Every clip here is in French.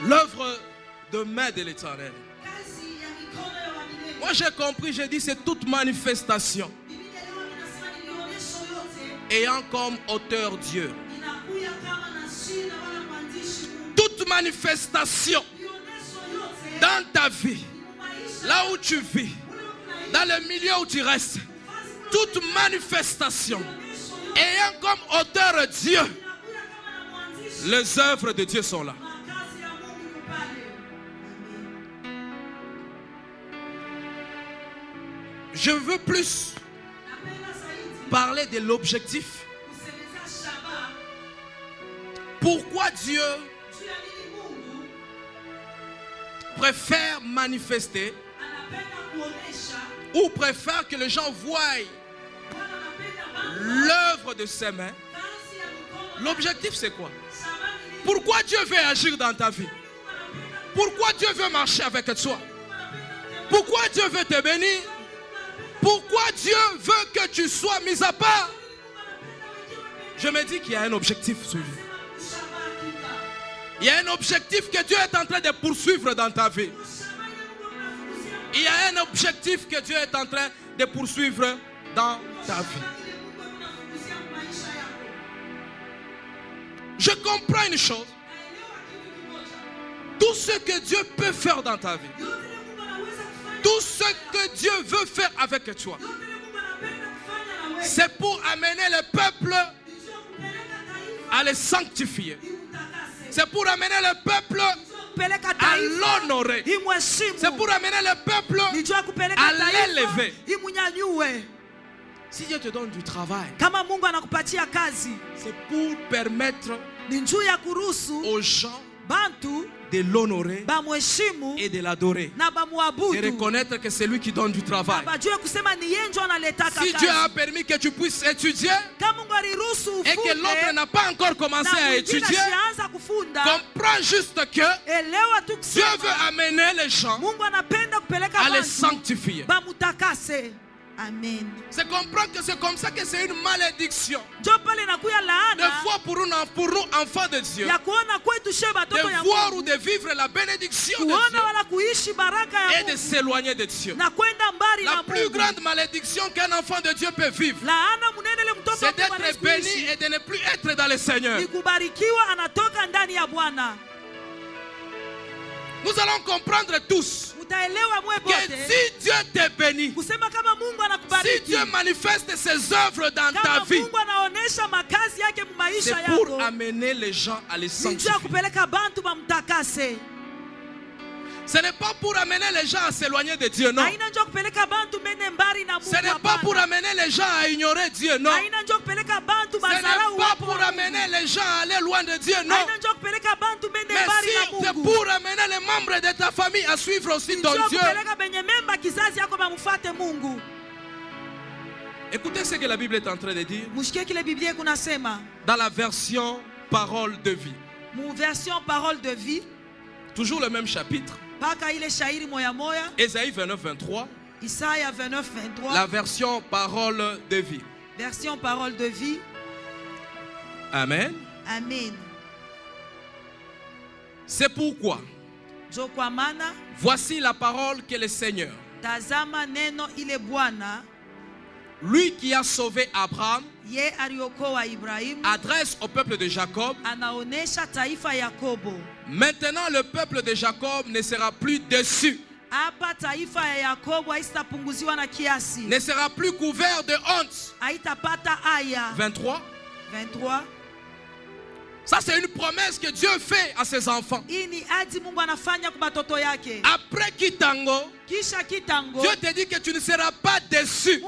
L'œuvre de main de l'Éternel. Moi j'ai compris, j'ai dit c'est toute manifestation ayant comme auteur Dieu. Toute manifestation dans ta vie, là où tu vis, dans le milieu où tu restes, toute manifestation ayant comme auteur Dieu, les œuvres de Dieu sont là. Je veux plus parler de l'objectif. Pourquoi Dieu préfère manifester ou préfère que les gens voient l'œuvre de ses mains? L'objectif c'est quoi? Pourquoi Dieu veut agir dans ta vie? Pourquoi Dieu veut marcher avec toi? Pourquoi Dieu veut te bénir? Pourquoi Dieu veut que tu sois mis à part? Je me dis qu'il y a un objectif sur lui. Il y a un objectif que Dieu est en train de poursuivre dans ta vie. Il y a un objectif que Dieu est en train de poursuivre dans ta vie. Je comprends une chose. Tout ce que Dieu peut faire dans ta vie, tout ce que Dieu veut faire avec toi, c'est pour amener le peuple à le sanctifier. C'est pour amener le peuple à l'honorer. C'est pour amener le peuple à l'élever. Si Dieu te donne du travail, c'est pour permettre aux gens de l'honorer et de l'adorer, de reconnaître que c'est lui qui donne du travail. Si Dieu a permis que tu puisses étudier et que l'autre n'a pas encore commencé à étudier, comprends juste que Dieu veut amener les gens à les sanctifier. Amen. C'est comprendre que c'est comme ça que c'est une malédiction. Des fois pour nous enfants de Dieu, de voir ou de vivre la bénédiction de Dieu et de s'éloigner de Dieu. La plus grande malédiction qu'un enfant de Dieu peut vivre, c'est d'être béni et de ne plus être dans le Seigneur. Nous allons comprendre tous que si Dieu te bénit, si Dieu manifeste ses œuvres dans ta vie, c'est pour amener les gens à les sanctifier. Ce n'est pas pour amener les gens à s'éloigner de Dieu, non. Ce n'est pas pour amener les gens à ignorer Dieu, non. Ce n'est pas pour amener les gens à aller loin de Dieu, non. Mais si c'est pour amener les membres de ta famille à suivre aussi ton Dieu. Écoutez ce que la Bible est en train de dire dans la version Parole de vie. Toujours le même chapitre. Ésaïe 29, 23. La version Parole de vie. Version Parole de vie. Amen. Amen. C'est pourquoi voici la parole que le Seigneur, lui qui a sauvé Abraham, adresse au peuple de Jacob. Maintenant le peuple de Jacob ne sera plus déçu, ne sera plus couvert de honte. 23. Ça c'est une promesse que Dieu fait à ses enfants. Après Kitango, Dieu te dit que tu ne seras pas déçu.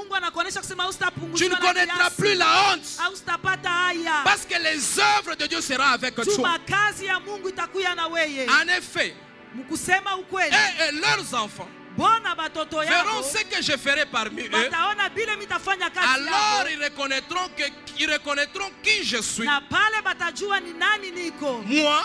Tu ne connaîtras plus la honte. Parce que les œuvres de Dieu seront avec toi. En effet, et leurs enfants verront ce que je ferai parmi eux. Alors ils reconnaîtront qui je suis. Moi,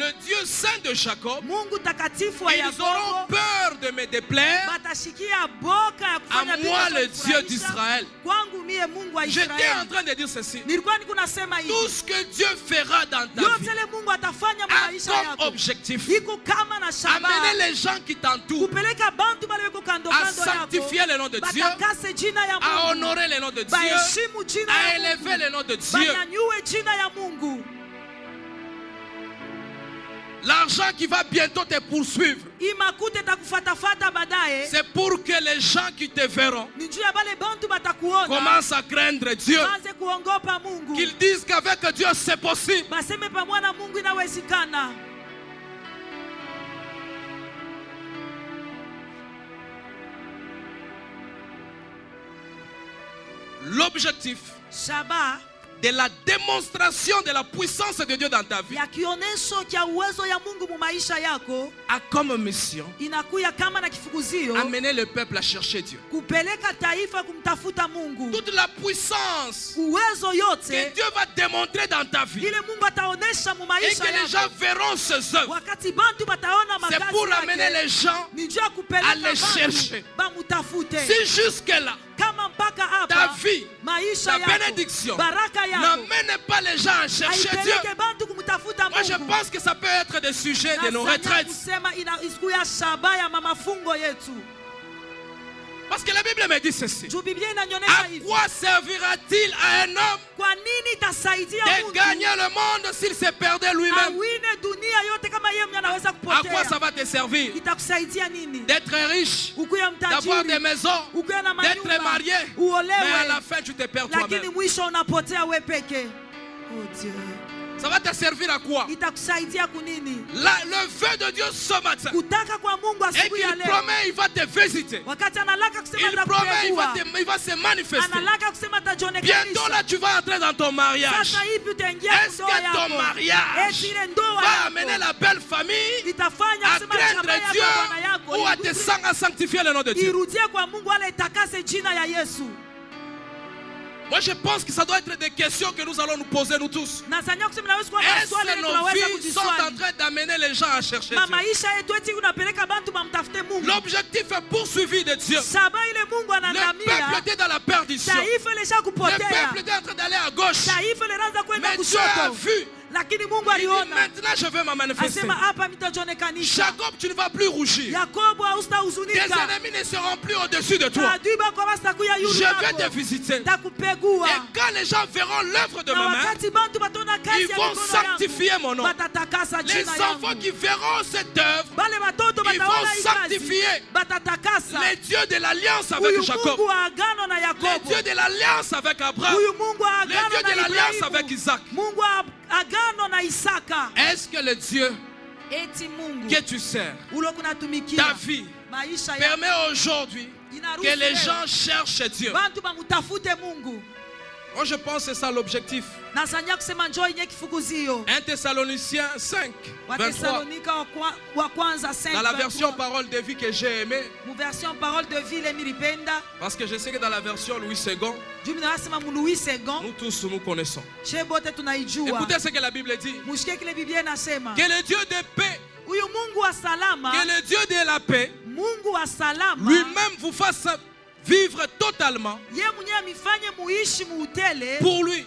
le Dieu saint de Jacob, Mungu takatifu wa ils auront Yakobo peur de me déplaire. batashikia boka ya kufanya À moi, bila le Dieu kufurahisha. d'Israël. Kwangu mie Mungu wa J'étais en Israeli. train de dire ceci. Nilikuwa niko nasema hivi. Tout ce que Dieu fera dans ta Yote vie ile Mungu atafanya a maisha comme yako. objectif Iko kama na shabaha. amener les gens qui t'entourent Kupeleka bantu bale beko kando à kando yako. sanctifier le nom de Dieu, Batakase jina ya à Mungu. honorer le nom de Dieu, Baheshimu jina à ya élever Mungu. le nom de Dieu. Banyanyue jina ya Mungu. L'argent qui va bientôt te poursuivre, Imakute takufatafata baadaye. c'est pour que les gens qui te verront Ni juu ya bale bantu batakuona. commencent à craindre Dieu. Baanze kuongopa Mungu. Qu'ils disent qu'avec Dieu c'est possible. Baseme pamoja na Mungu inawezekana. L'objectif Shaba de la démonstration de la puissance de Dieu dans ta vie ya kionesho kya uwezo ya Mungu mu maisha yako a comme mission inakuya kama na kifukuzio amener le peuple à chercher Dieu. kupeleka taifa kumtafuta Mungu. Toute la puissance Uwezo que yote Dieu va démontrer dans ta vie ile Mungu ataonesha mu et maisha que les gens yako. verront ses œuvres, Wakati bantu bataona c'est makazi pour amener yake, les gens ni njoo à kupeleka les chercher. bantu bamutafute. Si jusque-là Kama mpaka ta hapa vie, maisha ta yako, bénédiction baraka yako n'amène pas les gens à chercher Dieu, haipeleke bantu kumtafuta moi je Mungu. pense que ça peut être des sujets de nos Nasanya retraites. kusema isikuya shaba ya mafungo yetu. Parce que la Bible me dit ceci. Juu Biblia À inanyonyesha hivi. quoi servira-t-il à un homme Kwa nini itasaidia de mtu gagner le monde s'il se perdait lui-même? awine dunia yote kama yeye mwenyewe anaweza À quoi ça kupotea? va te servir? Itakusaidia nini? D'être riche, Ukuya d'avoir des mtajiri, maisons, ukuya na d'être manyumba, marié, mais à la uolewe, fin tu te perds lakini toi-même. mwisho unapotea we peke. Oh Dieu. Ça va te servir à quoi? Itakusaidia kunini? Le vœu de Dieu ce matin Kutaka kwa Mungu et asubuhi ya qu'il leo. promet, il va te visiter. Wakati analaka kusema Il promet, atakupekua. il va se manifester. Analaka kusema Bientôt atajionekanisha. là, tu vas entrer dans ton mariage. Sasa hivi utaingia Est-ce ndoa que ton yako. mariage Eti ile ndoa va amener yako la belle famille itafanya à kusema craindre chama yako Dieu bwana yako ou à te à sanctifier le nom de Dieu? irudie kwa Mungu wala itakase jina ya Yesu. Moi je pense que ça doit être des questions que nous allons nous poser nous tous. Nazania kusema naweza kuwa Est-ce maswali que yetu nos tunaweza vies sont en kujiswali. train d'amener les gens à chercher Ma Dieu? maisha yetu eti unapeleka bantu bamtafute Mungu. L'objectif est poursuivi de Dieu. Shaba ile Mungu Le anandamia. peuple était dans la perdition. Taifa lisha Le kupotea. peuple était en train d'aller à gauche. Taifa linaanza kwenda Mais Dieu a kushoto. vu. Lakini Mungu Il dit, aliona. maintenant je vais me manifester. Asema hapa mitajonekanisha. Jacob, tu ne vas plus rougir. Yakobo Tes hautahuzunika. ennemis ne seront plus au-dessus de toi. Maadui bako basitakuya yulu Je vais yako. te visiter. Takupegua. Et quand les gens verront l'œuvre de Na ma main, wakati bantu batona kazi ils ya vont mikono sanctifier yangu, mon nom. batatakasa Les jina enfants yangu. qui verront cette œuvre, Bale batoto ils bataona vont hii kazi, sanctifier batatakasa. les dieux de l'alliance avec Huyu Jacob, Mungu wa agano na les Yakobo. dieux de l'alliance avec Abraham, Huyu Mungu wa les agano dieux de na l'alliance avec Ibrahimu. Isaac. Mungu wa agano na Isaka. Est-ce que le Dieu Eti Mungu que tu sers, ulo kunatumikia ta vie, maisha ya permet aujourd'hui inaruhusu que les leo gens cherchent Dieu? bantu bamutafute Mungu. Moi je pense que c'est ça l'objectif. Nasanya kusema njoo yenye kifukuzio. 1 Thessaloniciens 5, 23. Watesalonika wa kwanza 5. Dans la version parole de vie que j'ai aimée, Mu version parole de vie le milipenda. parce que je sais que dans la version Louis II, Jumi nasema mu Louis II. nous tous nous connaissons. Che bote tunaijua. Écoutez ce que la Bible dit. Mushike kile Biblia inasema. Que le Dieu de paix, Huyu Mungu wa salama, que le Dieu de la paix, Mungu wa salama, lui-même vous fasse vivre totalement ye mwenyewe amifanye muishi muutele pour lui.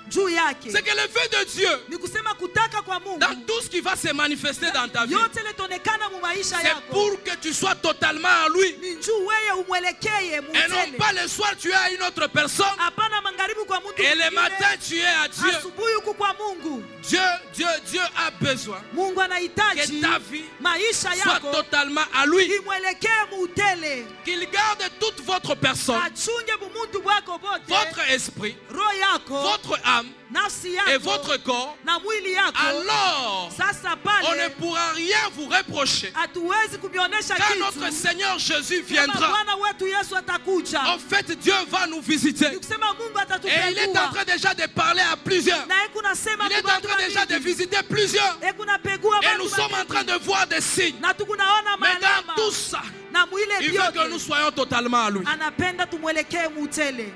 juu yake. C'est que le vœu de Dieu, Ni kusema kutaka kwa Mungu dans tout ce qui va se manifester dans ta vie, yote letonekana mu maisha c'est yako pour que tu sois totalement à lui. ni juu wewe umwelekee Et non muutele. pas le soir tu es à une autre personne Hapana magharibi kwa mtu et le mwingine, matin tu es à Dieu. asubuhi huku kwa Mungu. Dieu a besoin Mungu que anahitaji ta vie maisha soit yako totalement à lui. imwelekee muutele. Qu'il garde toute votre personne, Achunge bumuntu bwako bote, votre esprit, roho yako, votre âme nafsi et yako votre corps. na mwili yako. Alors, Sasa on ne pale pourra rien vous reprocher. hatuwezi kubionyesha Quand notre kitu. Seigneur Jésus Kama viendra, Bwana wetu Yesu atakuja, en fait, Dieu va nous visiter. ni kusema Mungu Et il est en atatupegua. train déjà de parler à plusieurs. Na yeku nasema Il est en train déjà de visiter plusieurs. yeku napegua Et bantu nous sommes en train de voir des signes. na tukunaona Mais dans maalama tout ça, na mwile il veut que nous vyote soyons totalement à lui. anapenda tumwelekee muutele.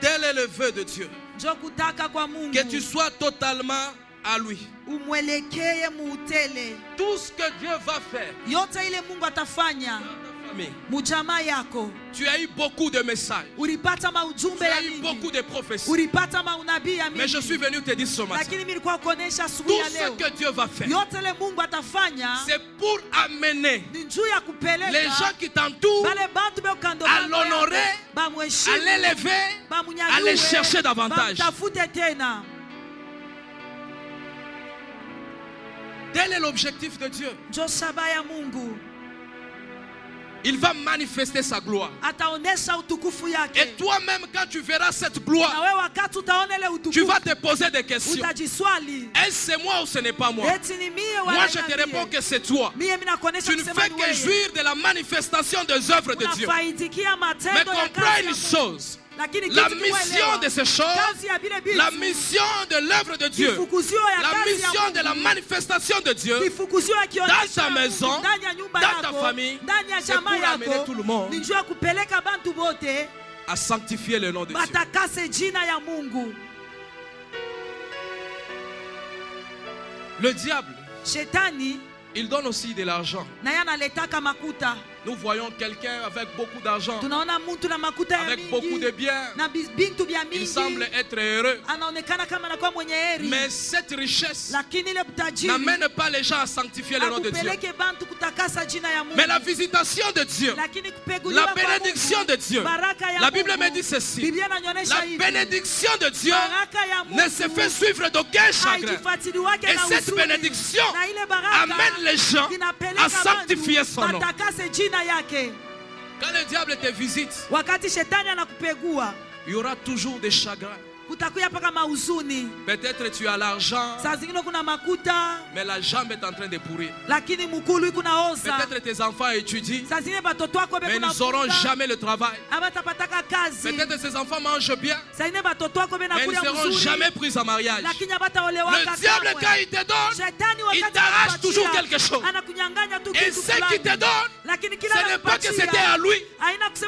Tel est le vœu de Dieu. njo kutaka kwa Mungu. Que tu sois totalement à lui. Umwelekee muutele. Tout ce que Dieu va faire. Yote ile Mungu atafanya. Mujamaa yako. Tu as eu beaucoup de messages. Ulipata maujumbe ya mingi. Tu as eu beaucoup de prophéties. Ulipata maunabii ya mingi. Mais je suis venu te dire ce matin. Lakini mimi nilikuwa kuonesha asubuhi ya leo. Tout ce que Dieu va faire. Yote ile Mungu atafanya. C'est pour amener njuu ya kupeleka les gens qui t'entourent à l'honorer, à l'élever, à les chercher davantage. Tel est l'objectif de Dieu. Il va manifester sa gloire. Et toi-même, quand tu verras cette gloire, tu vas te poser des questions. Est-ce c'est moi ou ce n'est pas moi? Moi, je te réponds que c'est toi. Tu ne fais que jouir de la manifestation des œuvres de Dieu. Mais comprends une chose. La mission de ces choses, la mission de l'œuvre de Dieu, la mission de la manifestation de Dieu dans ta maison, dans ta famille, c'est pour amener tout le monde à sanctifier le nom de Dieu. Le diable, il donne aussi de l'argent. Nous voyons quelqu'un avec beaucoup d'argent, avec beaucoup de biens. Il semble être heureux. Mais cette richesse n'amène pas les gens à sanctifier le nom de Dieu. Mais la visitation de Dieu, la bénédiction de Dieu, la Bible me dit ceci: la bénédiction de Dieu ne se fait suivre d'aucun chagrin. Et cette bénédiction amène les gens à sanctifier son nom. Quand le diable te visite, il y aura toujours des chagrins. Peut-être tu as l'argent, mais la jambe est en train de pourrir. Peut-être tes enfants étudient, mais ils n'auront jamais le travail. Peut-être ces enfants mangent bien, mais ils ne seront jamais pris en mariage. Le diable, quand il te donne, il t'arrache toujours quelque chose. Et ce qu'il te donne, ce n'est pas que c'était à lui.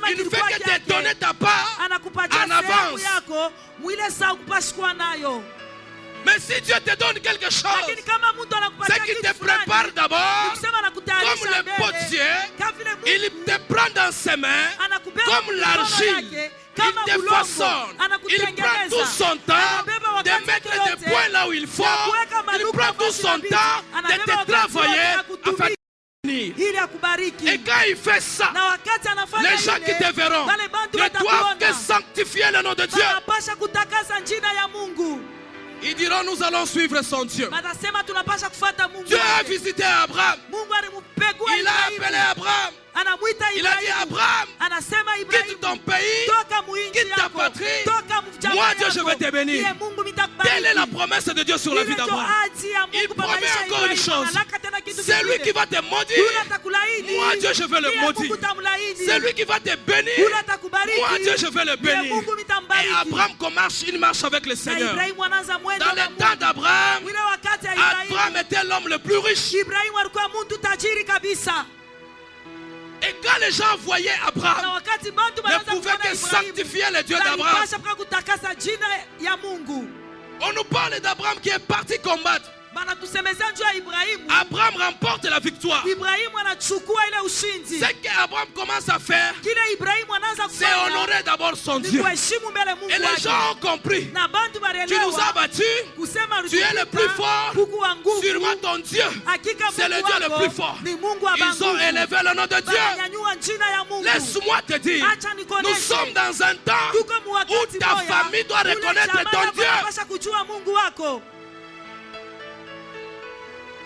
Il ne fait que te donner ta part en avance. Mais si Dieu te donne quelque chose, c'est qu'il te prépare d'abord comme le potier. Il te prend dans ses mains comme l'argile. Il te façonne. Il prend tout son temps de mettre des points là où il faut. Il prend tout son temps de te travailler afin de et quand il fait ça, les gens qui te verront ne doivent que sanctifier le nom de Dieu. Ils diront: nous allons suivre son Dieu. Dieu a visité Abraham. Il a appelé Abraham. Il a dit: Abraham, quitte ton pays, quitte ta patrie. Moi, Dieu, je vais te bénir. Telle est la promesse de Dieu sur la vie d'Abraham. Il promet encore une chose: c'est lui qui va te maudire. Moi, Dieu, je vais le maudire. C'est lui qui va te bénir. Moi, Dieu, je vais le bénir. Et Abraham, il marche avec le Seigneur. Dans le temps d'Abraham, Abraham était l'homme le plus riche. Et quand les gens voyaient Abraham, ne pouvaient que sanctifier le Dieu d'Abraham. On nous parle d'Abraham qui est parti combattre. Abraham remporte la victoire. Ce qu'Abraham commence à faire, c'est honorer d'abord son Dieu. Et les gens ont compris: tu nous as battus, tu es le plus fort, sûrement ton Dieu, c'est le Dieu le plus fort. Ils ont élevé le nom de Dieu. Laisse-moi te dire, nous sommes dans un temps où ta famille doit reconnaître ton Dieu.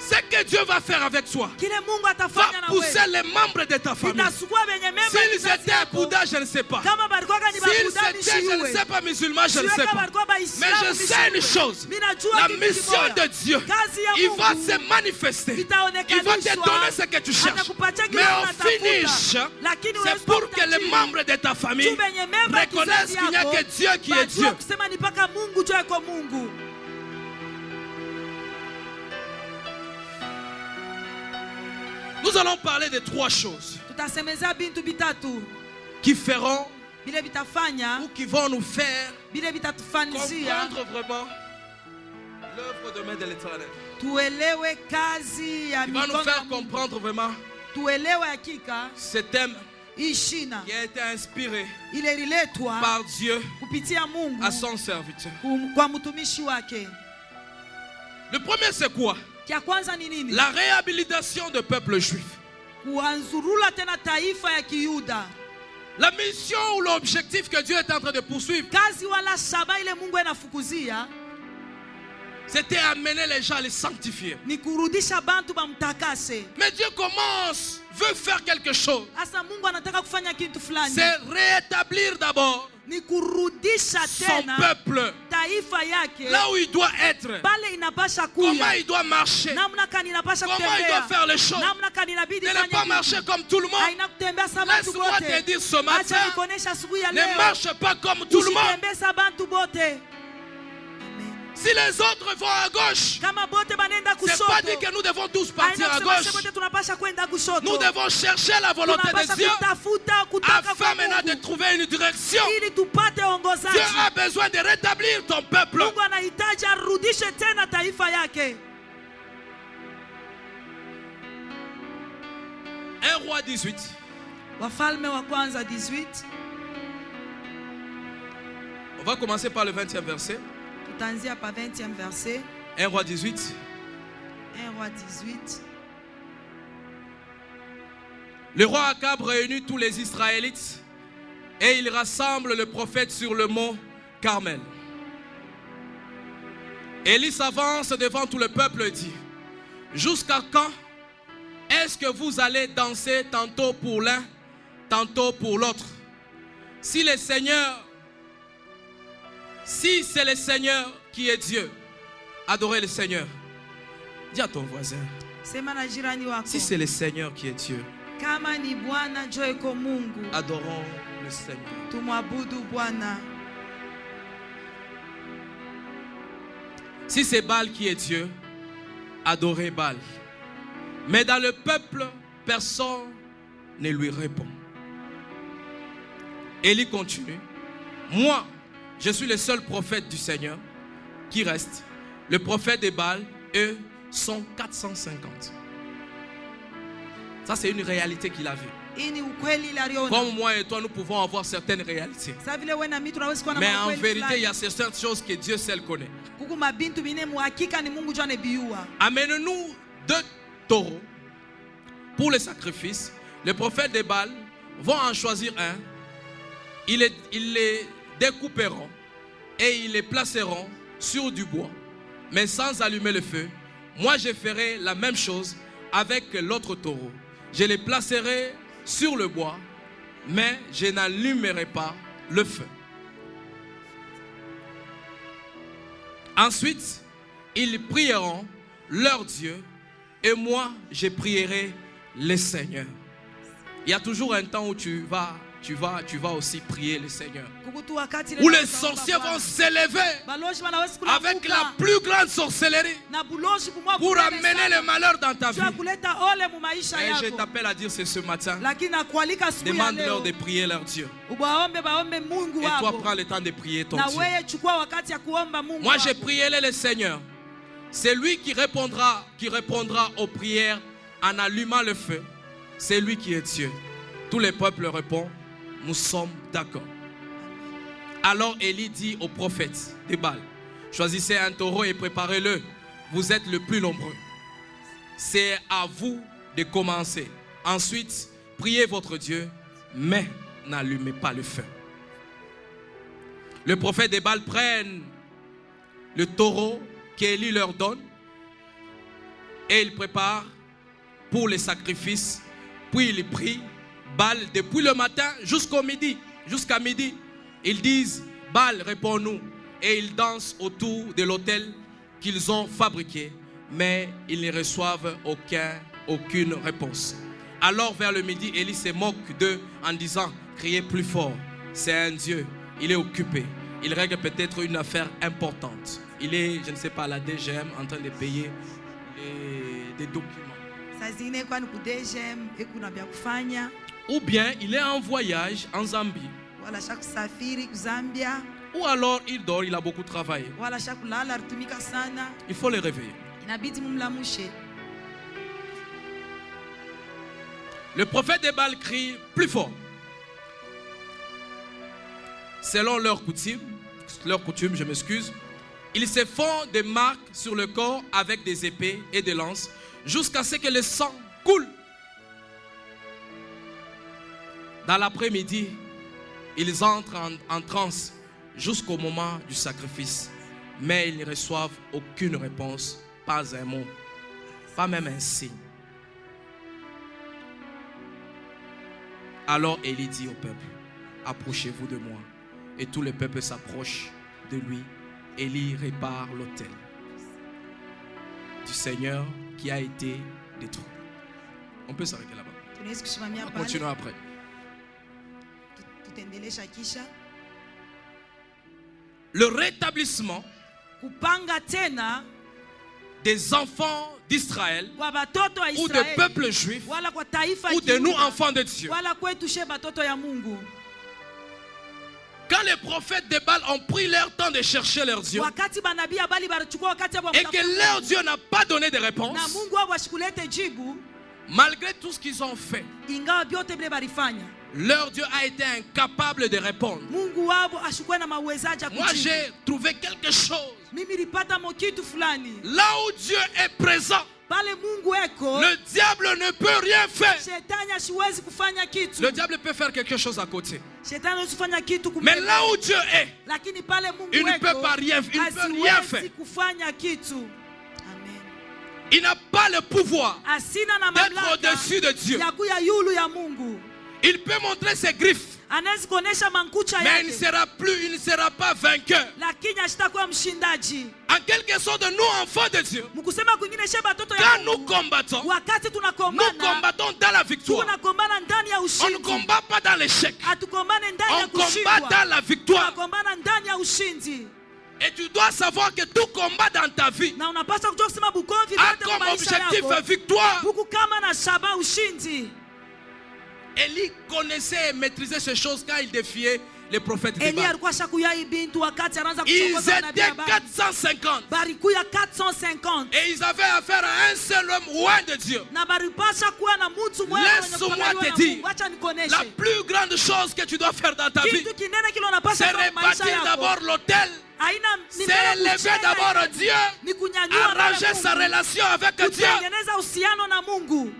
Ce que Dieu va faire avec toi va pousser les membres de ta famille. S'ils étaient à Bouddha, je ne sais pas. S'ils étaient, je ne sais pas, musulmans, je ne sais pas. Mais je sais une chose: la mission de Dieu, il va se manifester. Il va te donner ce que tu cherches. Mais au finish, c'est pour que les membres de ta famille reconnaissent qu'il n'y a que Dieu qui est Dieu. Nous allons parler de trois choses qui feront bile bitafanya ou qui vont nous faire bile bitatufanizia comprendre vraiment l'œuvre de main de l'Éternel. tuelewe kazi ya Qui va nous mikono ya faire Mungu. comprendre vraiment Tuelewe hakika ce thème hii shina qui a été inspiré ile liletwa par Dieu kupitia Mungu à son serviteur. kwa mtumishi wake. Le premier, c'est quoi? Kia kwanza ni nini? La réhabilitation du peuple juif. Kuanzurula tena taifa ya Kiyuda. La mission ou l'objectif que Dieu est en train de poursuivre, Kazi wala shaba ile Mungu anafukuzia c'était amener les gens à les sanctifier. ni kurudisha bantu bamtakase. Mais Dieu commence, veut faire quelque chose. Asa Mungu anataka kufanya kitu fulani. C'est rétablir d'abord Ni kurudisha son tena peuple taifa yake là où il doit être. pale inapasha Comment kuya. il doit marcher. Namna kani inapasha Comment il doit kutembea. faire les choses. Namna kani inabidi Ne fanya pas kitu. marcher comme tout le monde. Haina kutembea sa bantu Laisse-moi te bote. dire ce Acha matin, nikuonesha asubuhi ya ne leo. marche pas comme tout le monde. Usitembee sa bantu bote. Amen. Si les autres vont à gauche, Kama bote banenda c'est kushoto. pas dit que nous devons tous partir Haina à kusema gauche. bote tunapasha kwenda kushoto. Nous devons chercher la volonté de Tunapasha Dieu kutafuta kutaka kwa afin maintenant de Mungu trouver une direction. ili tupate Dieu ongozaji. a besoin de rétablir ton peuple. Mungu anahitaji arudishe tena taifa yake. 1 Roi 18. Wafalme wa kwanza 18. On va commencer par le 20e verset. Tutaanzia pa 20e verset. 1 Roi 18. 1 Roi 18. Le roi Akab réunit tous les Israélites et il rassemble le prophète sur le mont Carmel. Élie s'avance devant tout le peuple et dit: jusqu'à quand est-ce que vous allez danser tantôt pour l'un, tantôt pour l'autre? Si c'est le Seigneur qui est Dieu, adorez le Seigneur. Dis à ton voisin, Sema na jirani wako. si c'est le Seigneur qui est Dieu, Kama ni Bwana njo eko Mungu, adorons le Seigneur. tumwabudu Bwana. Si c'est Baal qui est Dieu, adorez Baal. Mais dans le peuple, personne ne lui répond. Élie continue: moi, je suis le seul prophète du Seigneur qui reste. Le prophète de Baal, eux, sont 450. Ça, c'est une réalité qu'il a vue. Hii ni ukweli ile aliona. Comme moi et toi, nous pouvons avoir certaines réalités. Sasa vile wewe na mimi tunaweza kuwa na Mais en ukweli vérité, il y fulani. a certaines choses que Dieu seul connaît. Kuku mabintu bine muhakika ni Mungu njo anabiua. Amène-nous 2 taureaux pour le sacrifice. Le prophète de Baal vont en choisir un. Ils les découperont et ils les placeront sur du bois, mais sans allumer le feu. Moi, je ferai la même chose avec l'autre taureau. Je les placerai sur le bois, mais je n'allumerai pas le feu. Ensuite, ils prieront leur Dieu et moi, je prierai le Seigneur. Il y a toujours un temps où tu vas aussi prier le Seigneur. Kukutu wakati ile Où les utaomba sorciers Bwana. vont s'élever Balozi wanaweza avec la kulamuka. plus grande sorcellerie Na bulozi kumwa pour kunene amener sana. le malheur dans ta vie. Jua kuleta ole mu maisha Et je yako. t'appelle à dire c'est ce matin. Lakini nakualika asubuhi ya Demande-leur leo. de prier leur Dieu. Ubaombe baombe Mungu Et toi, wako. prends le temps de prier ton Na Dieu. wewe chukua wakati ya kuomba Mungu Moi, wako. j'ai prié le Seigneur. C'est lui qui répondra aux prières en allumant le feu. C'est lui qui est Dieu. Tous les peuples répondent: nous sommes d'accord. Alors Élie dit au prophète de Baal: choisissez un taureau et préparez-le. Vous êtes le plus nombreux. C'est à vous de commencer. Ensuite, priez votre Dieu, mais n'allumez pas le feu. Le prophète de Baal prenne le taureau qu'Élie leur donne et ils préparent pour les sacrifices. Puis ils prient Baal depuis le matin jusqu'à midi. Ils disent: Baal, réponds-nous. Et ils dansent autour de l'autel qu'ils ont fabriqué, mais ils ne reçoivent aucune réponse. Alors vers le midi, Élie se moque d'eux en disant: criez plus fort, c'est un Dieu, il est occupé. Il règle peut-être une affaire importante. Il est, je ne sais pas, à la DGM en train de payer des documents. Saa zingine kwa ni ku DGM, kuna vya kufanya. Ou bien il est en voyage en Zambie. wala shakusafiri Zambia, ou alors il dort, il a beaucoup travaillé. wala shakulala alitumika sana, Il faut le réveiller. inabidi mumlamushe. Le prophète des Baals crie plus fort. Selon leur coutume, je m'excuse, ils se font des marques sur le corps avec des épées et des lances jusqu'à ce que le sang coule. Dans l'après-midi, ils entrent en transe jusqu'au moment du sacrifice. Mais ils ne reçoivent aucune réponse, pas un mot, pas même un signe. Alors Élie dit au peuple, approchez-vous de moi. Et tout le peuple s'approche de lui. Élie répare l'autel du Seigneur qui a été détruit. On peut s'arrêter là-bas. Tunaweza kusimamia On pale. continue après. Tutendelesha kisha Le rétablissement kupanga tena des enfants d'Israël kwa batoto wa ou des Israeli peuples juifs wala kwa taifa ou de nous kiuda, enfants de Dieu. wala kwetu she batoto ya Mungu. Quand les prophètes de Baal ont pris leur temps de chercher leur Dieu Wakati banabii habari balichukua wakati abo et que leur Dieu n'a pas donné de na réponse, Mungu wao washikulete jibu, malgré tout ce qu'ils ont fait, ingawa vyote vile balifanya, leur Dieu a été incapable de répondre. Mungu wao ashukue na mawezaji ya Moi, kujibu. j'ai trouvé quelque chose. Mimi nilipata mokitu fulani Là où Dieu est présent, pale Mungu eko, le diable ne peut rien faire. shetani asiwezi kufanya kitu. Le diable peut faire quelque chose à côté. Shetani hawezi kufanya kitu Mais kumbe, là où Dieu est, lakini pale Mungu il ne eko, peut pas rien, il ne peut rien faire. asiwezi kufanya kitu. Amen. Il n'a pas le pouvoir Asina na d'être mamlaka au-dessus de Dieu. ya kuya yulu ya Mungu. Il peut montrer ses griffes, Anaweza kuonesha mankucha mais il yake, ne sera pas vainqueur. lakini ashitakuwa mshindaji. En quelque sorte, nous, enfants de Dieu, Mkusema kwingine she batoto ya quand nous Mungu, combattons, wakati nous tunakombana, combattons dans la victoire. tunakombana ndani ya On ne ushindi. combat pas dans l'échec. Hatukombane ndani ya On combat kushindwa, dans la victoire. tunakombana ndani ya ushindi. Et tu dois savoir que tout combat dans ta vie Na unapaswa kujua kusema bukomvi a vyote kwa comme maisha objectif yako victoire. buku kama na shaba ushindi. Élie connaissait et maîtrisait ces choses quand il défiait les prophètes de Eli Baal. alikuwa shakuya ibintu wakati anaanza Ils kuchokoza manabii étaient wa Baal. 450 Barikuya 450 et ils avaient affaire à un seul homme loin de Dieu. na baripasha kuwa na mtu mmoja mwenye Laisse-moi kukubaliwa te na dire, Mungu. Acha nikuoneshe la plus grande chose que tu dois faire dans ta vie, kitu kinene kile c'est unapaswa kufanya maisha rebâtir yako. d'abord l'autel, Haina ni c'est mbele élever kujenga d'abord ile, Dieu, ni kunyanyua arranger mbele sa Mungu, relation avec Dieu kutengeneza uhusiano na Mungu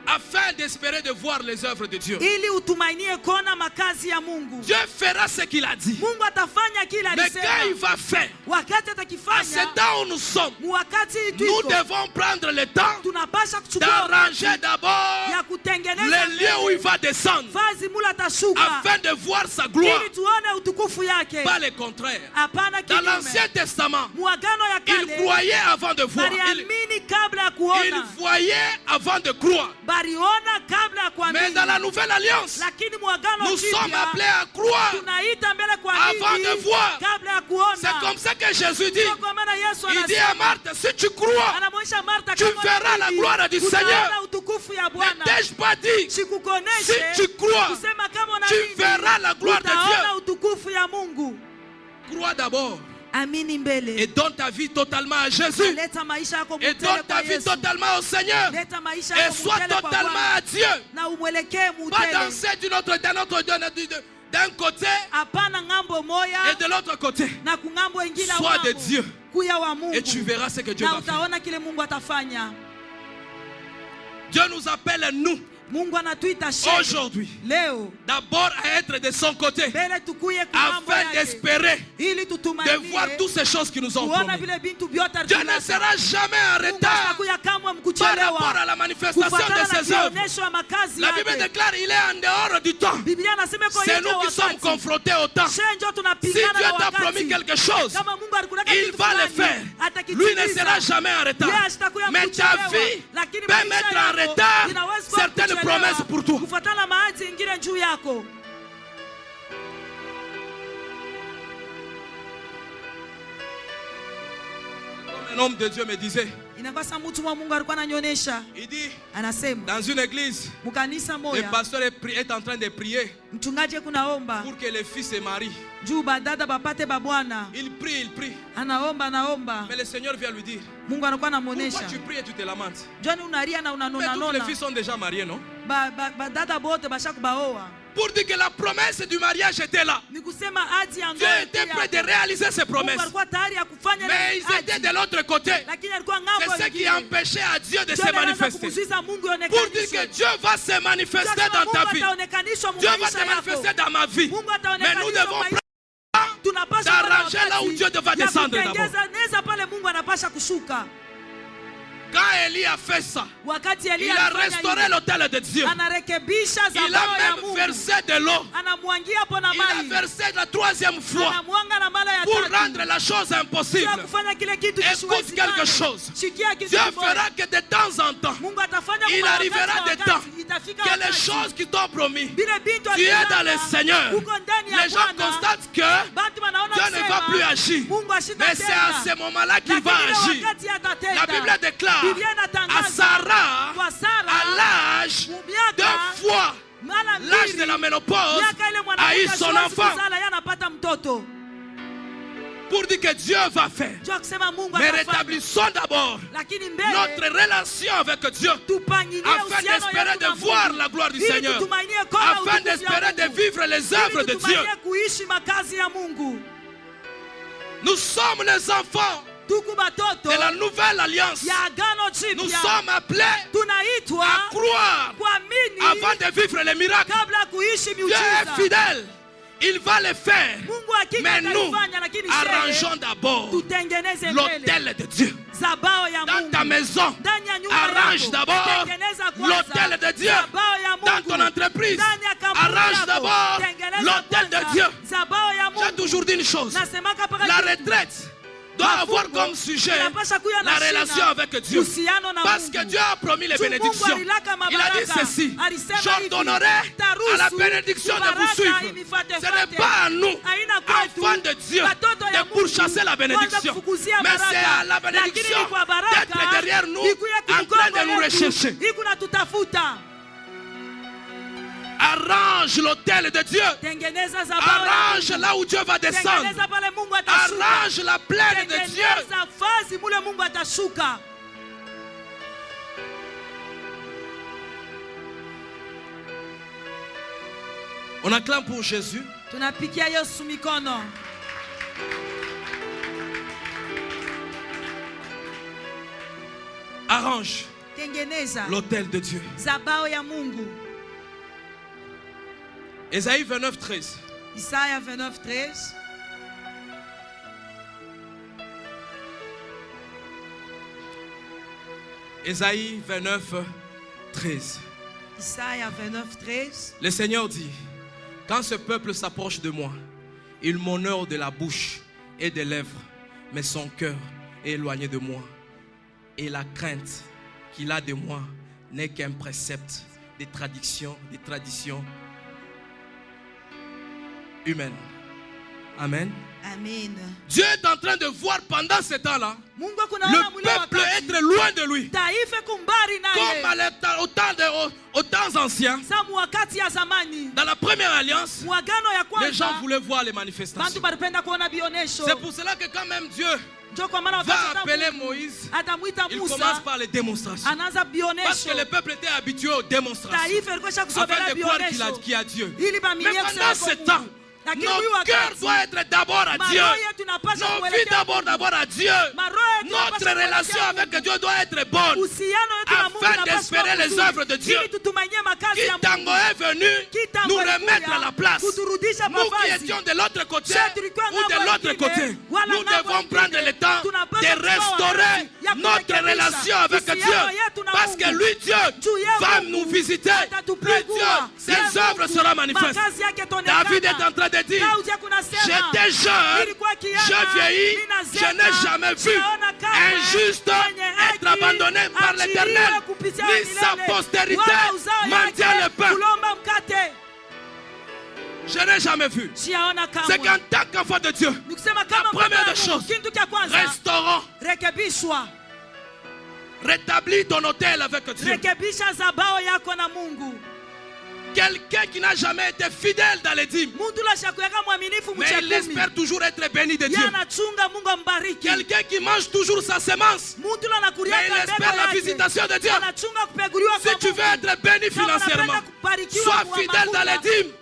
afin d'espérer de voir les œuvres de Dieu. ili utumainie kuona makazi ya Mungu. Dieu fera ce qu'il a dit. Mungu atafanya kile Mais quand il alisema. va faire, Wakati à ce atakifanya, temps où nous sommes, wakati nous tuko devons prendre le temps tunapasha kuchukua d'arranger wakati d'abord ya les kutengeneza lieux où il va descendre vazi mula atashuka afin de voir sa gloire. ili tuone utukufu yake. Pas le contraire. Hapana Dans kinyume. l'Ancien Testament, Muagano ya il kale croyait avant de voir. baliamini kabla ya Il kuona, voyait avant de croire. baliona kabla ya Mais kuamini. dans la Nouvelle Alliance, Lakini muagano nous sommes jipya appelés à croire. tunaita mbele kwa Avant nini? de voir. Kabla ya kuona. C'est comme ça que Jésus dit. Ndio kwa maana Yesu Il dit à anasema, Marthe, si tu crois, anamwonyesha Martha tu kama verras la unaamini, gloire du utaona Seigneur. utukufu ya ne Bwana. t'ai-je pas dit, Sikukoneshe si tu crois, kusema kama tu unaamini, verras la gloire de utaona Dieu. utukufu ya Mungu. Crois d'abord Amini mbele. et donne ta vie totalement à Jésus. Leta maisha yako Et mutele donne ta kwa vie Yesu. totalement au Seigneur. Leta maisha Et yako sois mutele kwa totalement Bwana. à Dieu. Na umwelekee Pas mutele. danser d'un côté Hapana ngambo moya et de l'autre côté. na kungambo ingine Sois de Dieu. kuya wa Mungu. Et tu verras ce que Dieu na va faire. utaona kile Mungu atafanya. Dieu nous appelle, nous, Mungu anatuita shehe aujourd'hui, leo d'abord à être de son côté, mbele tukuye kungambo afin yake d'espérer, ili de tutumainie voir toutes ces choses qui nous ont kuona promis. vile bintu vyote Dieu ne alituleta. sera jamais en Mungu retard atakuya kamwe par rapport mkuchelewa à la manifestation kufuatana de na ses œuvres. kionyesho ya makazi La Bible yake. déclare qu'il est en dehors du temps. Biblia anasema iko C'est nje nous qui sommes wakati. confrontés au temps. She ndio Si tunapigana Dieu na t'a promis wakati. quelque chose, Kama Mungu alikuleta il kitu va le fulani, faire. atakitimiza. Lui ne sera jamais en retard. Yeye ashitakuya Mais ta kuchelewa. vie Lakini peut maisha mettre en yako retard inaweza kuwa certaines kuchelewa, promesses pour toi. kufuatana na mahadi ingine juu yako. Comme un homme de Dieu me disait, Inakuwa sa mtu wa Mungu alikuwa ananionyesha. Il dit, Anasema dans une église, mukanisa le moya pasteur est en train de prier mchungaji kunaomba pour que les filles se marient. juu badada bapate babwana. Il prie. Anaomba. Mais le Seigneur vient lui dire, Mungu anakuwa pourquoi anamuonesha. tu pries et tu te lamentes? Joni unalia na Mais toutes les unanona. filles sont déjà mariées, non? Badada bote bashakubaoa. Pour dire que la promesse du mariage était là. Ni kusema aji ya Dieu ndoa. était prêt de réaliser ses Mungu promesses. alikuwa tayari ya kufanya. Mais ils étaient de l'autre côté. Lakini alikuwa ngambo. C'est ce qui empêchait à Dieu de se Joni anaanza manifester. kumzuiza Mungu Pour ionekanishe. dire que Dieu va se manifester dans ta vie. Dieu va se manifester dans ma vie. Mais nous devons prendre d'arranger là où Dieu va descendre d'abord. Pale Mungu anapasha kushuka. Quand Élie a fait ça, Wakati il Elia a alifanya restauré hivyo, l'autel de Dieu. anarekebisha Il zabao ya a même Mungu. versé de l'eau. Anamwangia hapo na Il a maji. versé la troisième fois Anamwanga na mara ya pour tatu. rendre la chose impossible. Kwa kufanya kile kitu Écoute kisiwezekane. quelque chose. Shikia kitu Dieu kimoja. fera que de temps en temps, Mungu atafanya il kwa arrivera wakati des wa temps wakati. Itafika que les wakati. choses qui t'ont promis, Bile bintu tu es akilala, dans le Seigneur. uko ndani ya Les gens Bwana. constatent que Bantu wanaona Dieu ne va kusema, plus agir. Mungu ashita Mais c'est tena. à ce moment-là qu'il va Lakini ile agir. wakati atatenda. La Bible déclare Biblia à inatangaza Sarah, kwa Sara, à l'âge miaka, 2 fois mara l'âge mbili, de la ménopause, miaka ile a mwanamke eu son hasiwezi enfant. kuzala, yeye anapata mtoto. Pour dire que Dieu va faire. Jua kusema Mungu Mais atafanya. rétablissons d'abord Lakini mbele notre relation avec Dieu, tupangilie afin uhusiano d'espérer yetu na de voir Mungu. la gloire du Ili Seigneur, tutumainie kona afin utukufu ya d'espérer de Mungu. vivre les œuvres Ili de Dieu. tutumainie kuishi makazi ya Mungu. Nous sommes les enfants Tuku batoto de la nouvelle alliance. ya agano Nous jipya. sommes appelés Tunaitwa à croire kuamini avant de vivre les miracles. kabla ya kuishi Dieu est miujiza. fidèle. Il va le faire. Mungu hakika Mais nous atalifanya, lakini arrangeons d'abord tutengeneze mbele l'autel de Dieu. zabao ya Dans ta Mungu. maison, Ndani ya nyumba arrange yako, d'abord tengeneza kwanza l'autel de Dieu. zabao ya Dans Mungu. ton entreprise, Ndani ya kampuni arrange yako, d'abord tengeneza l'autel de kwanza Dieu. zabao ya J'ai Mungu. toujours dit une chose. Nasemaka paka La kitu. retraite doit avoir comme sujet inapasha kuya na la shina, relation avec Dieu. uhusiano na Parce Mungu. que Dieu a promis les Tu Mungu bénédictions. alilaka Il a dit mabaraka. ceci: Alisema j'ordonnerai hivi, taruhusu à la bénédiction de vous baraka suivre. imifuate Ce n'est fuate. pas à nous, Haina kwetu, enfants de Dieu, watoto ya de pourchasser la Mungu, bénédiction. kwanza kufukuzia Mais baraka. c'est à la Lakini bénédiction ni kwa baraka, d'être derrière nous, ikuye en train de nous kugongo yetu, rechercher. iku na tutafuta. Arrange l'autel de Dieu. Tengeneza zabao ya Arrange Mungu. là où Dieu va descendre. Tengeneza pale Mungu atashuka. Arrange la plaine de Dieu. Tengeneza fazi mule Mungu atashuka. On acclame pour Jésus. Tunapikia Yesu mikono. Arrange Tengeneza l'autel de Dieu. zabao ya Mungu. Ésaïe 29, 13. Isaya 29:13. Ésaïe 29, 13. Isaya 29:13. Le Seigneur dit: quand ce peuple s'approche de moi, il m'honore de la bouche et des lèvres, mais son cœur est éloigné de moi. Et la crainte qu'il a de moi n'est qu'un précepte des traditions humaines. Amen. Amen. Dieu est en train de voir pendant ce temps-là Mungu le kunaona mule peuple wakati. être loin de lui. Taifa kumbari Comme naye. aux temps anciens, Samu wakati ya zamani. dans la première alliance, Mwagano ya les gens kwanza. voulaient voir les Bantu manifestations. baripenda kuona bionesho. C'est pour cela que quand même Dieu Ndio kwa maana va wakati appeler Mungu Moïse, atamuita il Musa. commence par les démonstrations. Anaanza Parce bionesho. que le peuple était habitué aux démonstrations. Taifa ilikuwa Afin shakusobela de croire bionesho. qu'il y a Dieu. Ili Mais bamilie pendant kusema ce kwa temps, Mungu. Lakini nos huyu cœurs wakati doivent être d'abord à Dieu. maroho yetu inapaswa Nos vies kuelekea d'abord à Dieu. Maroho yetu Notre inapaswa relation kuelekea avec Mungu. Dieu doit être bonne. Uhusiano wetu na Mungu Afin inapaswa d'espérer kuwa les mzuri. œuvres de Dieu. Ili tutumainie makazi ya Kitango Mungu. est venu Kitango nous alikuja remettre à la place. kuturudisha Nous qui mavazi. étions de l'autre côté Sisi tulikuwa ou de ng'ambo l'autre ingine, côté, wala nous ng'ambo devons ingine. prendre le temps Tunapaswa de kuchukua restaurer wakati ya notre kurekebisha relation avec uhusiano Dieu. yetu na Parce Mungu. que lui, Dieu, Juu ya va Mungu nous visiter. Lui, atatupegua. Dieu, ses Ya œuvres Mungu, seront manifestes. makazi yake yataonekana. David est en train de dire: Daudi kunasema, j'étais jeune, nilikuwa kijana, je vieillis, ninazeka, je n'ai jamais vu sijaona kama un juste mwenye haki être abandonné par achiliwe l'Éternel, kupitia ni milele, sa postérité wala uzao mendiant yake le pain. kulomba mkate. Je n'ai jamais vu. Sijaona kamwe. C'est qu'en tant qu'enfant de Dieu, Nikusema kama la première mwana wa des Mungu, choses, kitu cha kwanza restaurons rekebishwa. Rétablis ton hôtel avec Dieu. Rekebisha zabao yako na Mungu. Quelqu'un qui n'a jamais été fidèle dans les dîmes, mais il espère toujours être béni de Dieu. Quelqu'un qui mange toujours sa semence, mais il espère la visitation de Dieu. Si tu veux être béni financièrement, sois fidèle dans les dîmes.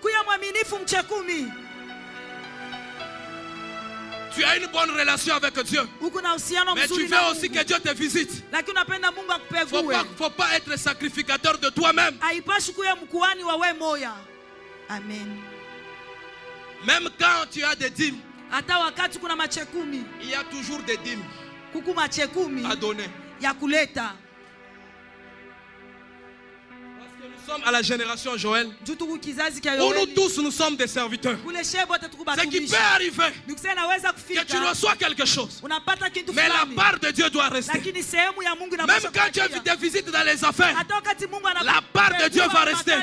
Tu as une bonne relation avec Dieu, mais tu veux aussi que Dieu te visite. Il ne faut pas être sacrificateur de toi-même. Même quand tu as des dîmes, il y a toujours des dîmes à donner. Nous sommes à la génération Joël où nous tous nous sommes des serviteurs. Ce qui peut arriver que tu reçois quelque chose, mais la part de Dieu doit rester. Même quand Dieu te visite dans les affaires, la part de Dieu va rester.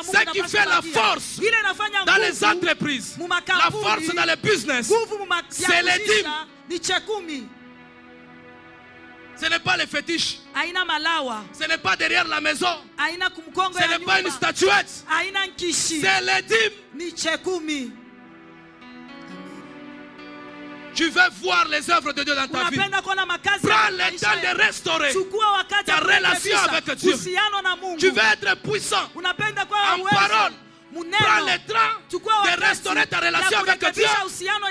Ce qui fait la force dans les entreprises, la force dans les business, c'est les dîmes. Ce n'est pas les fétiches. Ce n'est pas derrière la maison. Ce n'est pas une statuette. C'est les dîmes. Tu veux voir les œuvres de Dieu dans ta vie. Prends le temps de restaurer ta relation avec Dieu. Tu veux être puissant en parole. Prends le temps de restaurer ta relation avec Dieu.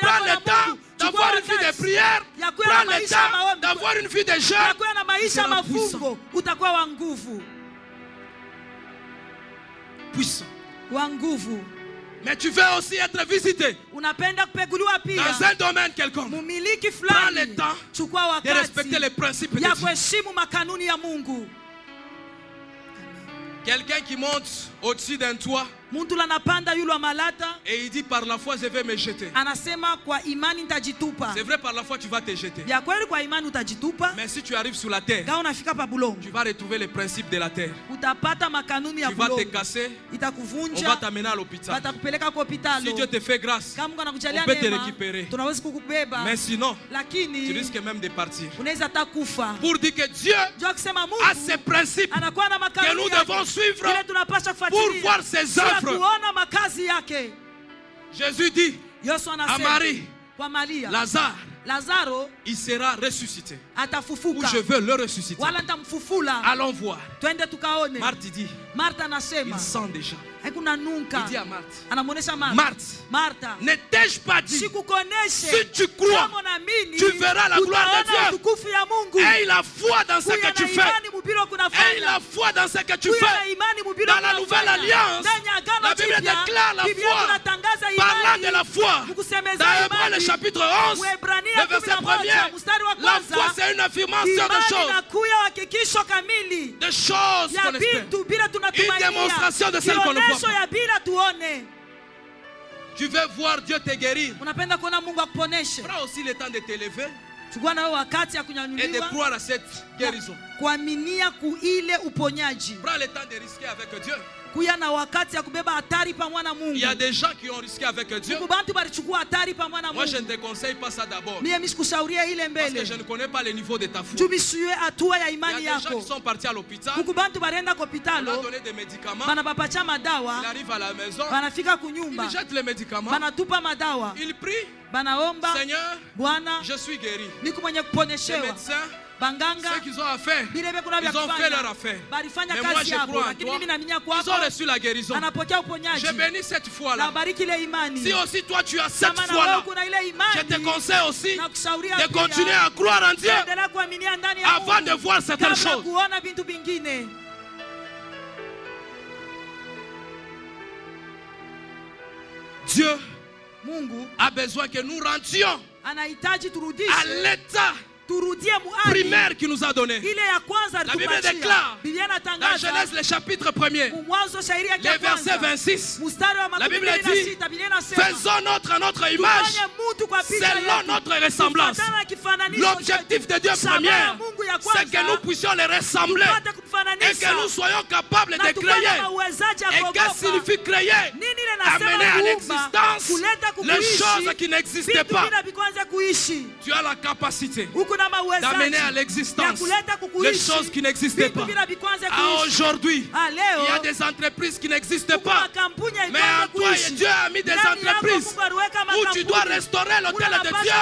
Prends le temps d'avoir une vie de prière. Prends le temps d'avoir une vie de jeûne. Tu seras puissant. Puissant. Mais tu veux aussi être visité dans un domaine quelconque. Prends le temps de respecter les principes de Dieu. Quelqu'un qui monte au-dessus d'un toit et il dit par la foi je vais me jeter. C'est vrai, par la foi tu vas te jeter. Mais si tu arrives sur la terre, tu vas retrouver les principes de la terre. Tu vas te casser, on va t'amener à l'hôpital. Si Dieu te fait grâce, on peut te récupérer. Mais sinon, tu risques même de partir. Pour dire que Dieu a ses principes que nous devons suivre pour voir ses œuvres. Jésus dit à Marie, Lazare, il sera ressuscité. Ou je veux le ressusciter. Allons voir. Marthe dit, il sent déjà. Il dit à Marthe, n'ai-je pas dit, si tu crois, tu verras la gloire de Dieu. Aie la foi dans ce que tu fais. Aie la foi dans ce que tu fais. Dans la nouvelle alliance, la Bible déclare la foi. Parlant de la foi, dans Hébreux le chapitre 11, le verset 1er, la foi c'est une affirmation de choses. De choses qu'on espère. Une démonstration de celles qu'on ne voit pas. Tu veux voir Dieu te guérir. Prends aussi le temps de te lever et de croire à cette guérison. Prends le temps de risquer avec Dieu. Il y a des gens qui ont risqué avec Dieu. Moi je ne te conseille pas ça d'abord, parce que je ne connais pas le niveau de ta foi. Il y a des gens qui sont partis à l'hôpital, on leur a donné des médicaments, il arrive à la maison, il jette les médicaments, il prie, Seigneur, je suis guéri. Les médecins, ceux qu'ils ont affaire, ils ont fait leur affaire. Mais moi je crois en toi. Ils ont reçu la guérison. Je bénis cette foi-là. Si aussi toi tu as cette foi-là, je te conseille aussi de continuer à croire en Dieu avant de voir certaines choses. Dieu a besoin que nous rendions à l'état primaire qu'il nous a donné. La Bible déclare dans Genèse le chapitre 1er, le verset 26, la Bible dit, faisons notre image selon notre ressemblance. L'objectif de Dieu premier, c'est que nous puissions les ressembler Et que nous soyons capables de créer. Et qu'est-ce qu'il signifie créer? Amener à l'existence les choses qui n'existaient pas. Tu as la capacité d'amener à l'existence les choses qui n'existaient pas. Aujourd'hui, il y a des entreprises qui n'existent pas. Mais en toi, Dieu a mis des entreprises où tu dois restaurer l'hôtel de Dieu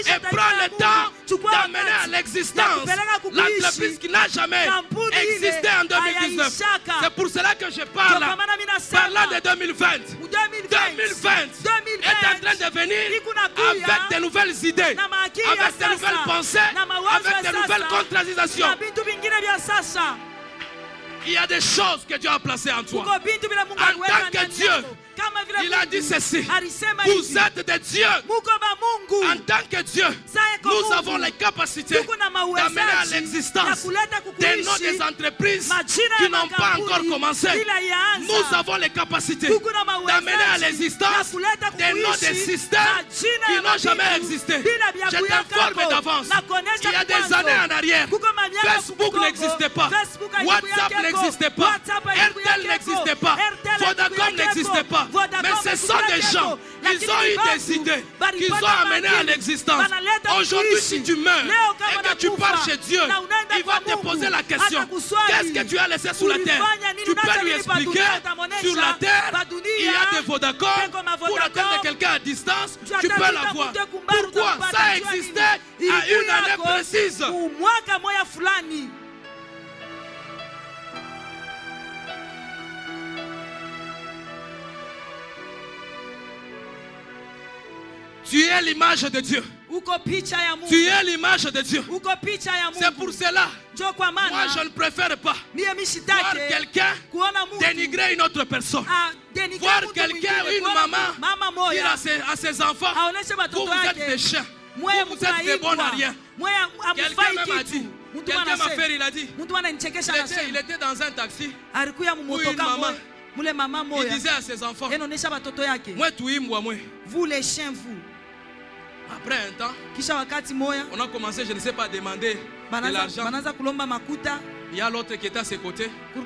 et prendre le temps d'amener à l'existence l'entreprise qui n'a jamais existé en 2019. C'est pour cela que je parle. Parlant de 2020. 2020 est en train de venir avec de nouvelles idées, avec de nouvelles pensées, avec de nouvelles contradictions. Il y a des choses que Dieu a placées en toi. En tant que Dieu, il a dit ceci: vous êtes des dieux. En tant que Dieu, nous avons les capacités d'amener à l'existence des noms des entreprises qui n'ont pas encore commencé. Nous avons les capacités d'amener à l'existence des noms des systèmes qui n'ont jamais existé. Je t'informe d'avance, il y a des années en arrière, Facebook n'existait pas, WhatsApp n'existait pas, RTL n'existait pas, Vodacom n'existait pas. Mais ce sont des gens, ils ont eu des idées qu'ils ont amenées à l'existence. Aujourd'hui, si tu meurs et que tu pars chez Dieu, il va te poser la question: qu'est-ce que tu as laissé sur la terre? Tu peux lui expliquer: sur la terre, il y a des Vodacom. Pour atteindre quelqu'un à distance, tu peux l'avoir. Pourquoi? Ça existait à une année précise. Tu es l'image de Dieu. Tu es l'image de Dieu. C'est pour cela, moi je ne préfère pas voir quelqu'un dénigrer une autre personne. Voir quelqu'un, une maman, dire à ses enfants: vous êtes des chiens, vous êtes des bons à rien. Quelqu'un même a dit, quelqu'un m'a fait, il a dit, il était dans un taxi où une maman, il disait à ses enfants: moi tu moi, vous les chiens, vous. Après un temps, on a commencé, je ne sais pas, à demander de l'argent. Il y a l'autre qui était à ses côtés. Il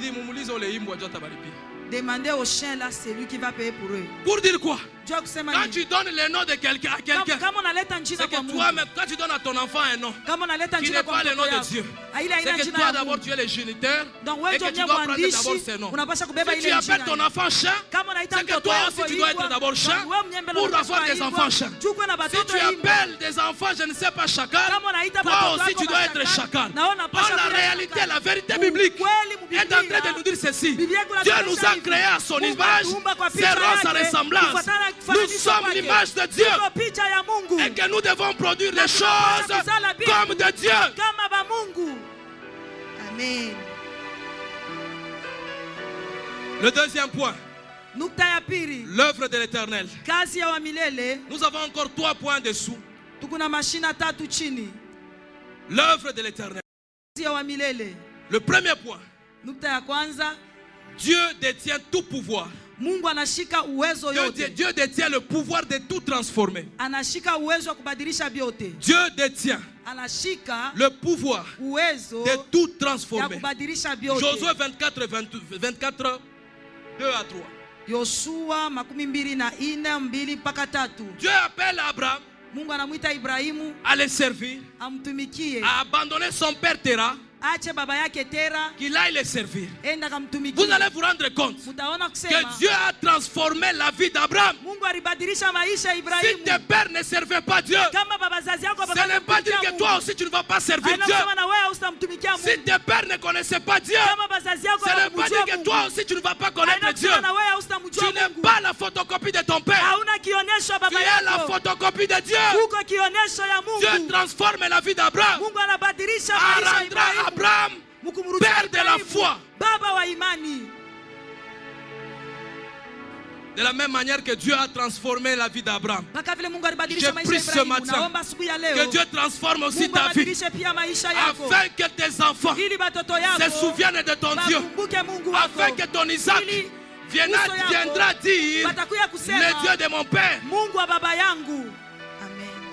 dit: demandez au chien là, c'est lui qui va payer pour eux. Pour dire quoi? Quand tu donnes le nom de quelqu'un à quelqu'un, c'est que toi-même, quand tu donnes à ton enfant un nom qui n'est pas le nom de Dieu, c'est que toi d'abord tu es le géniteur et que tu dois prendre d'abord ses noms. Si tu appelles ton enfant chien, c'est que toi aussi tu dois être d'abord chien pour avoir des enfants chiens. Si tu appelles des enfants, je ne sais pas, chacal, toi aussi tu dois être chacal. Or la réalité, la vérité biblique est en train de nous dire ceci: Dieu nous a créés à son image, seront sa ressemblance. Nous sommes l'image de Dieu et que nous devons produire les choses comme de Dieu. Amen. Le deuxième point, l'œuvre de l'Éternel. Nous avons encore 3 points dessous. L'œuvre de l'Éternel. Le premier point, Dieu détient tout pouvoir. Dieu détient le pouvoir de tout transformer. Dieu détient le pouvoir de tout transformer. Josué 24, 2 à 3. Dieu appelle Abraham à le servir, à abandonner son père Terah, qu'il aille le servir. Vous allez vous rendre compte que Dieu a transformé la vie d'Abraham. Si tes pères ne servaient pas Dieu, ce n'est pas dire que toi aussi tu ne vas pas servir Dieu. Si tes pères ne connaissaient pas Dieu, ce n'est pas dire que toi aussi tu ne vas pas connaître Dieu. Tu n'es pas la photocopie de ton père. Tu es la photocopie de Dieu. Dieu transforme la vie d'Abraham en rendant Abraham père de la foi. De la même manière que Dieu a transformé la vie d'Abraham, je prie ce matin que Dieu transforme aussi ta vie, afin que tes enfants se souviennent de ton Dieu, afin que ton Isaac viendra dire: le Dieu de mon père.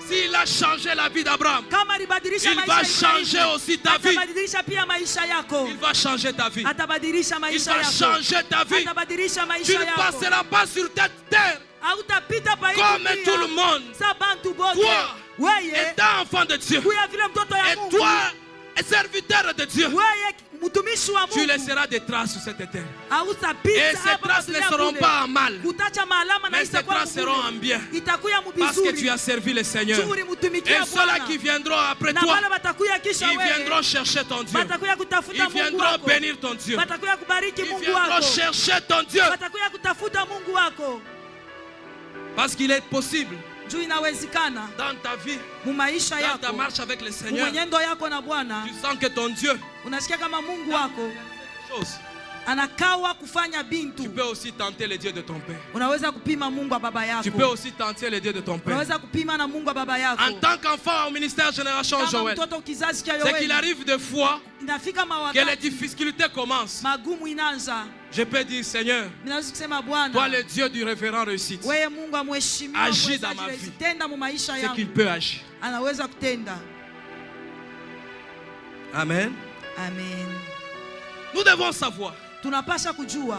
S'il a changé la vie d'Abraham, kama alibadilisha il maisha va ya changer Ibrahimu, aussi ta vie. atabadilisha pia maisha yako. Il va changer ta vie. Atabadilisha Il maisha va yako. changer ta vie. Atabadilisha Tu maisha ne yako. passeras pas sur cette terre Hautapita pa hii comme dunia tout le monde. sa bantu bote. Toi, Weye étant enfant de Dieu, kuya vile mtoto ya et Mungu. toi, serviteur de Dieu, Weye mtumishi wa tu Mungu. laisseras des traces sur cette terre. Hautapita Et ces hapa traces ne dunia seront kule. pas en mal, Utacha maalama na mais ces itakuwa traces seront en bien. itakuya Parce que tu mubizuri. as servi le Seigneur. Churi Et mtumikia ceux-là Bwana. qui viendront après Na toi, wale watakuya kisha ils wewe. viendront chercher ton Dieu. Watakuya kutafuta Ils Mungu viendront wako. bénir ton Dieu. Watakuya kubariki Ils Mungu viendront wako. chercher ton Dieu. Watakuya kutafuta Mungu wako. Parce qu'il est possible Juu inawezekana dans ta vie, mu maisha dans ta yako, marche avec le mu Seigneur, mwenendo yako na Bwana, tu sens que ton Dieu, unasikia kama Mungu wako chose, anakawa kufanya tu bintu. peux aussi tenter le Dieu de ton Père. Unaweza kupima Mungu wa baba Tu peux yako. aussi tenter le Dieu de ton Père. Unaweza kupima na Mungu wa baba En yako. tant qu'enfant au ministère Génération Kama Joël, mtoto kizazi cha c'est qu'il Yoeli, arrive des fois inafika que les mawakati difficultés commencent. magumu inaanza. Je peux dire, Seigneur, Ninaweza kusema toi Bwana, le Dieu du révérend réussite, wewe Mungu amheshimiwa, Agis dans ma vie. tenda mu maisha c'est qu'il yangu. peut agir. Anaweza kutenda. Amen. Amen. Nous devons savoir Tunapasha kujua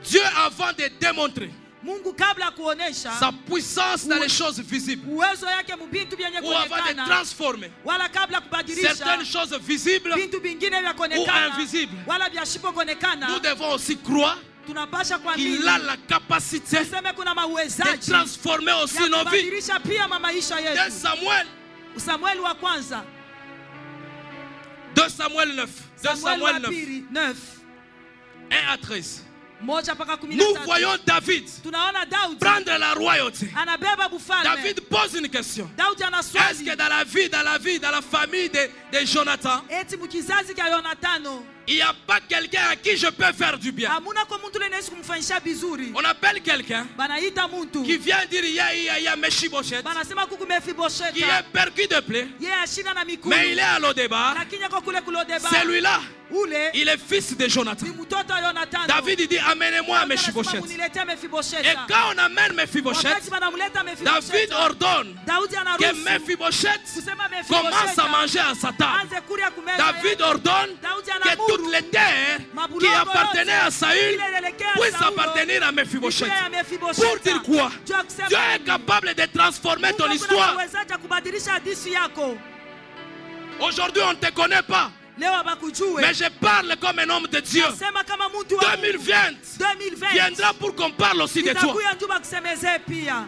Dieu, avant de démontrer Mungu kabla ya kuonesha sa puissance dans les choses visibles, uwezo yake mu bintu vyenye ou avant de kuonekana, transformer wala kabla ya kubadilisha certaines choses visibles, vitu vingine vya ou kuonekana invisibles, wala vya shipo nous kuonekana, devons aussi croire tunapasha qu'il kuamini a la capacité tuseme kuna de mauwezaji transformer aussi ya nos vies. kubadilisha pia maisha 2 yetu. Samuel, Samueli wa kwanza, 2 Samuel 9, 2 Samueli wa Samuel 9, pili 9 1 à 13. moja mpaka 13. Nous voyons David Tunaona Daudi prendre la royauté. anabeba bufalme. David pose une question. Daudi ana Est-ce swali, que dans la famille de Jonathan, eti mkizazi cha Yonatano il n'y a pas quelqu'un à qui je peux faire du bien? hamuna kwa mtu lenesi kumfanyisha vizuri? On appelle quelqu'un Banaita mtu qui vient dire il y a Meshiboshet, banasema kuku qui Mefibosheta, est percu de plaie, yeye ashina na mikulu, mais il est à l'Odébar. lakini ako kule kulodeba. Celui-là, Ule il est fils de Jonathan. ni mtoto wa Yonatano. David il dit amenez-moi Daudi anasema, Meshiboshet. muniletee Et Mefibosheta. quand on amène Meshiboshet, Wakati banamuleta David Mefibosheta, ordonne Daudi que anaruhusu Meshiboshet kusema commence à Mefibosheta manger à sa table. anze kulia kumeza David yake. ordonne Daudi que anamuru toutes les terres qui mabulongo appartenaient à Saül ile ilelekea puissent Saulo, appartenir à Mephibosheth. ile ya Mefibosheta. Pour dire quoi? Juu ya kusema Dieu est nini? capable de transformer Mungu ton kuna histoire. uwezaji wa kubadilisha hadithi yako. Aujourd'hui, on ne te connaît pas, Leo abakujue. mais je parle comme un homme de Dieu. Sema kama mtu wa Mungu. 2020 2020 viendra pour qu'on parle aussi de toi. itakuya njuba kusemezee pia.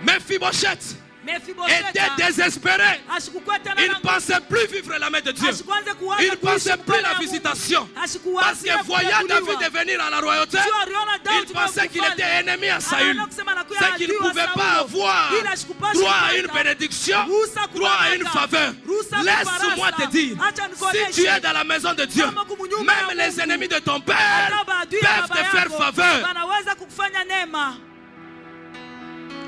Mephibosheth Mefibosheta était désespéré. ashikukuwa tena Il na ne pensait plus vivre la main de Dieu. ashikuanze kuwaza Il ne pensait kuishi plus mkono la ya Mungu. visitation. Parce Ashikuwazia que voyant kuchaguliwa. David devenir à la royauté, Juu aliona Daudi il pensait qu'il était ennemi à Saül. Anaona kusema anakuya C'est qu'il ne adui wa pouvait Saulo. pas avoir Ila ashikupasha droit à kupata. une bénédiction, Ruhusa droit à une kupata. faveur. Ruhusa Laisse-moi kuparasa. te dire, Acha nikuoneshe. si tu es dans la maison de Dieu, Kama kumunyumba ya même les Mungu, ennemis de ton père hata maadui ya peuvent baba te faire yako faveur. banaweza kukufanya neema.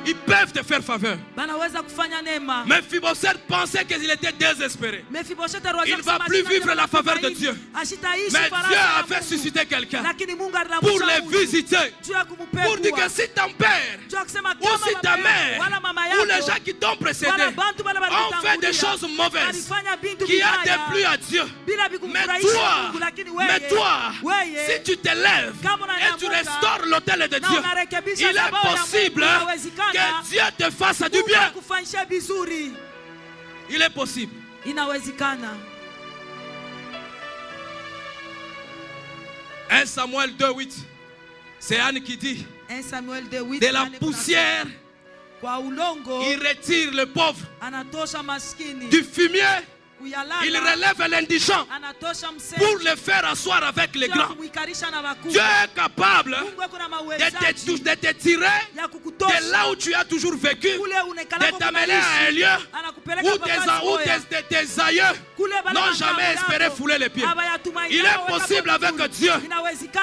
Ils peuvent te faire faveur. Banaweza kufanya neema. Mephibosheth pensait qu'il était désespéré. Mefibosheta aliweza Il ne va kusema plus ashita vivre tena la faveur de tumaini. Dieu. Ashitaishi Mais farasa Dieu ya a fait Mungu. susciter quelqu'un Lakini Mungu alilamusha pour les mtu. visiter. Juu ya kumupekua. Pour dire que si ton père Juu ya kusema ou kama si baba ta yako, mère wala mama ou les yako, gens qui t'ont précédé wala bantu bala ont fait des balitangulia, choses mauvaises walifanya bintu qui a vibaya, déplu à Dieu. bila Mais bikumfurahisha toi, Mungu, lakini mais si tu te lèves kama et tu unanyamuka, restaures l'autel de na Dieu, unarekebisha il est madhabahu ya Mungu, possible inawezekana que Dieu te fasse du Mungu bien. akufanyishe vizuri. Il est possible. Inawezekana. 1 Samuel 2:8. C'est Anne qui dit, 1 Samuel 2:8, de la poussière, kwa ulongo il retire le pauvre. anatosha maskini, Du fumier, kuyalala il relève l'indigent anatosha msee, pour le faire asseoir avec les grands. kumwikarisha na wakuu. Dieu est capable Mungu ako na de mawezaji te tirer ya de kukutosha là où tu as toujours vécu, kule de t'amener à un lieu anakupeleka où tes aïeux n'ont jamais espéré fouler les pieds. Il est possible avec Dieu.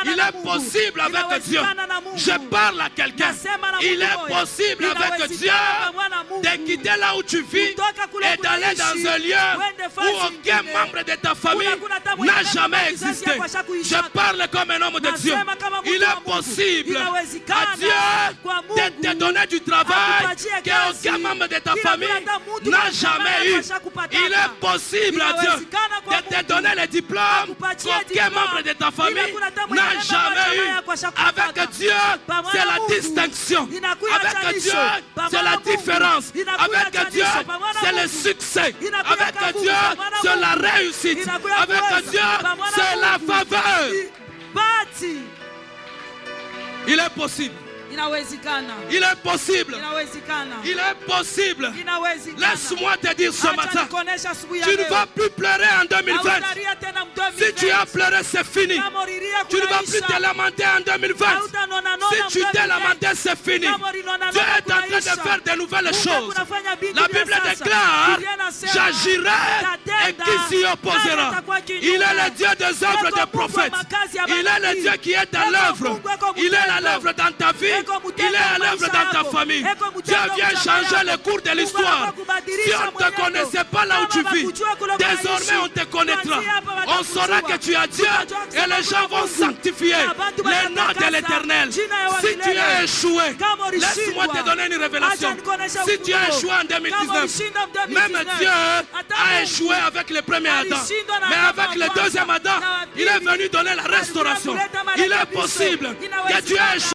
Il est possible avec Dieu. Je parle à quelqu'un. Il est possible avec Dieu de quitter là où tu vis et d'aller dans un lieu où aucun membre de ta famille n'a jamais existé. Je parle comme un homme de Dieu. Il est possible à Dieu de te donner du travail qu'aucun membre de ta famille n'a jamais eu. Il est possible à Dieu de te donner les diplômes qu'aucun membre de ta famille n'a jamais eu. Avec Dieu, c'est la distinction. Avec Dieu, c'est la différence. Avec Dieu, c'est le succès. Avec Dieu, c'est la réussite. Avec Dieu, c'est la faveur. Il est possible. Il est possible. Il est possible. Laisse-moi te dire ce matin, tu ne vas plus pleurer en 2020. Si tu as pleuré, c'est fini. Tu ne vas plus te lamenter en 2020. Si tu t'es lamenté, c'est fini. Dieu est en train de faire de nouvelles choses. La Bible déclare, j'agirai et qui s'y opposera. Il est le Dieu des œuvres des prophètes. Il est le Dieu qui est à l'œuvre. Il est à l'œuvre dans ta vie. Il est à l'œuvre dans ta famille. Dieu vient changer le cours de l'histoire. Si on ne te connaissait pas là où tu vis, désormais on te connaîtra. On saura que tu as Dieu et les gens vont sanctifier le nom de l'Éternel. Si tu as échoué, laisse-moi te donner une révélation. Si tu as échoué en 2019, même Dieu a échoué avec le premier Adam. Mais avec le deuxième Adam, il est venu donner la restauration. Il est possible que tu aies échoué.